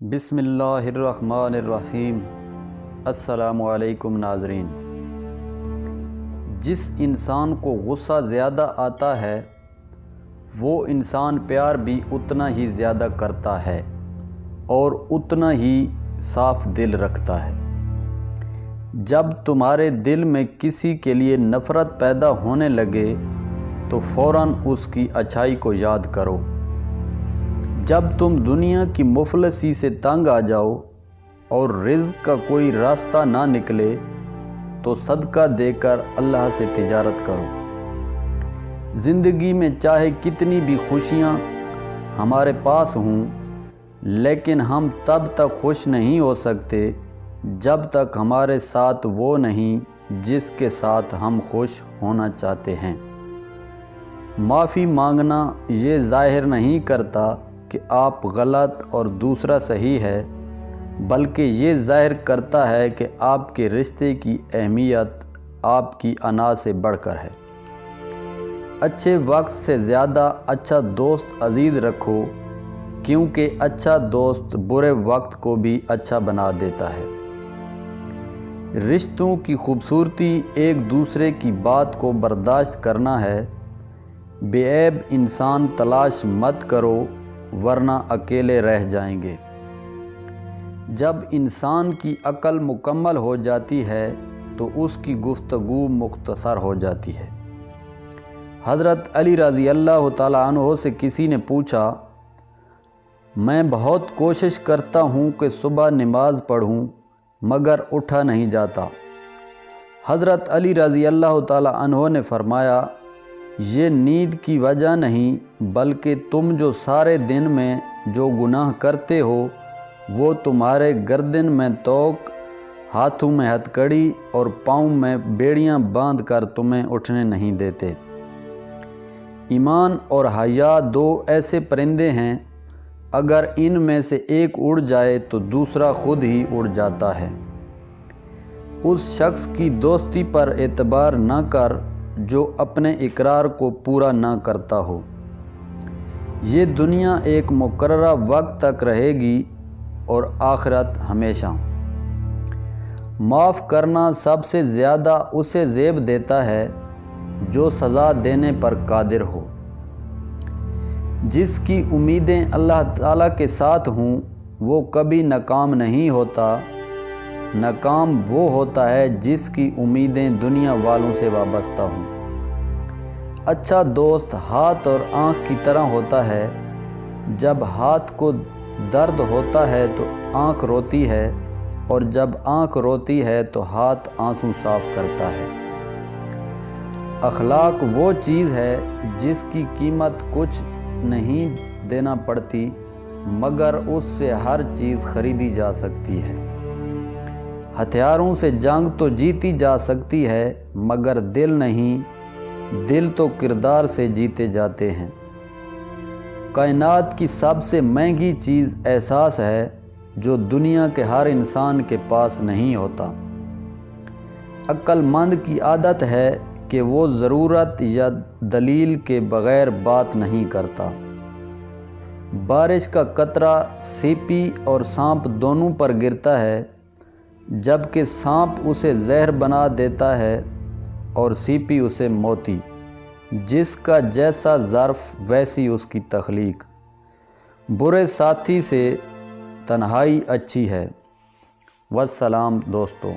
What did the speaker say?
بسم اللہ الرحمن الرحیم۔ السلام علیکم ناظرین۔ جس انسان کو غصہ زیادہ آتا ہے وہ انسان پیار بھی اتنا ہی زیادہ کرتا ہے اور اتنا ہی صاف دل رکھتا ہے۔ جب تمہارے دل میں کسی کے لیے نفرت پیدا ہونے لگے تو فوراً اس کی اچھائی کو یاد کرو۔ جب تم دنیا کی مفلسی سے تنگ آ جاؤ اور رزق کا کوئی راستہ نہ نکلے تو صدقہ دے کر اللہ سے تجارت کرو۔ زندگی میں چاہے کتنی بھی خوشیاں ہمارے پاس ہوں لیکن ہم تب تک خوش نہیں ہو سکتے جب تک ہمارے ساتھ وہ نہیں جس کے ساتھ ہم خوش ہونا چاہتے ہیں۔ معافی مانگنا یہ ظاہر نہیں کرتا کہ آپ غلط اور دوسرا صحیح ہے، بلکہ یہ ظاہر کرتا ہے کہ آپ کے رشتے کی اہمیت آپ کی انا سے بڑھ کر ہے۔ اچھے وقت سے زیادہ اچھا دوست عزیز رکھو، کیونکہ اچھا دوست برے وقت کو بھی اچھا بنا دیتا ہے۔ رشتوں کی خوبصورتی ایک دوسرے کی بات کو برداشت کرنا ہے۔ بے عیب انسان تلاش مت کرو ورنہ اکیلے رہ جائیں گے۔ جب انسان کی عقل مکمل ہو جاتی ہے تو اس کی گفتگو مختصر ہو جاتی ہے۔ حضرت علی رضی اللہ تعالیٰ عنہ سے کسی نے پوچھا، میں بہت کوشش کرتا ہوں کہ صبح نماز پڑھوں مگر اٹھا نہیں جاتا۔ حضرت علی رضی اللہ تعالیٰ عنہ نے فرمایا، یہ نیند کی وجہ نہیں بلکہ تم جو سارے دن میں جو گناہ کرتے ہو وہ تمہارے گردن میں توق، ہاتھوں میں ہتھ کڑی اور پاؤں میں بیڑیاں باندھ کر تمہیں اٹھنے نہیں دیتے۔ ایمان اور حیا دو ایسے پرندے ہیں، اگر ان میں سے ایک اڑ جائے تو دوسرا خود ہی اڑ جاتا ہے۔ اس شخص کی دوستی پر اعتبار نہ کر جو اپنے اقرار کو پورا نہ کرتا ہو۔ یہ دنیا ایک مقررہ وقت تک رہے گی اور آخرت ہمیشہ۔ معاف کرنا سب سے زیادہ اسے زیب دیتا ہے جو سزا دینے پر قادر ہو۔ جس کی امیدیں اللہ تعالیٰ کے ساتھ ہوں وہ کبھی ناکام نہیں ہوتا۔ ناکام وہ ہوتا ہے جس کی امیدیں دنیا والوں سے وابستہ ہوں۔ اچھا دوست ہاتھ اور آنکھ کی طرح ہوتا ہے، جب ہاتھ کو درد ہوتا ہے تو آنکھ روتی ہے اور جب آنکھ روتی ہے تو ہاتھ آنسو صاف کرتا ہے۔ اخلاق وہ چیز ہے جس کی قیمت کچھ نہیں دینا پڑتی مگر اس سے ہر چیز خریدی جا سکتی ہے۔ ہتھیاروں سے جنگ تو جیتی جا سکتی ہے مگر دل نہیں، دل تو کردار سے جیتے جاتے ہیں۔ کائنات کی سب سے مہنگی چیز احساس ہے جو دنیا کے ہر انسان کے پاس نہیں ہوتا۔ عقل مند کی عادت ہے کہ وہ ضرورت یا دلیل کے بغیر بات نہیں کرتا۔ بارش کا قطرہ سیپی اور سانپ دونوں پر گرتا ہے، جبکہ سانپ اسے زہر بنا دیتا ہے اور سیپی اسے موتی۔ جس کا جیسا ظرف ویسی اس کی تخلیق۔ برے ساتھی سے تنہائی اچھی ہے۔ والسلام دوستو۔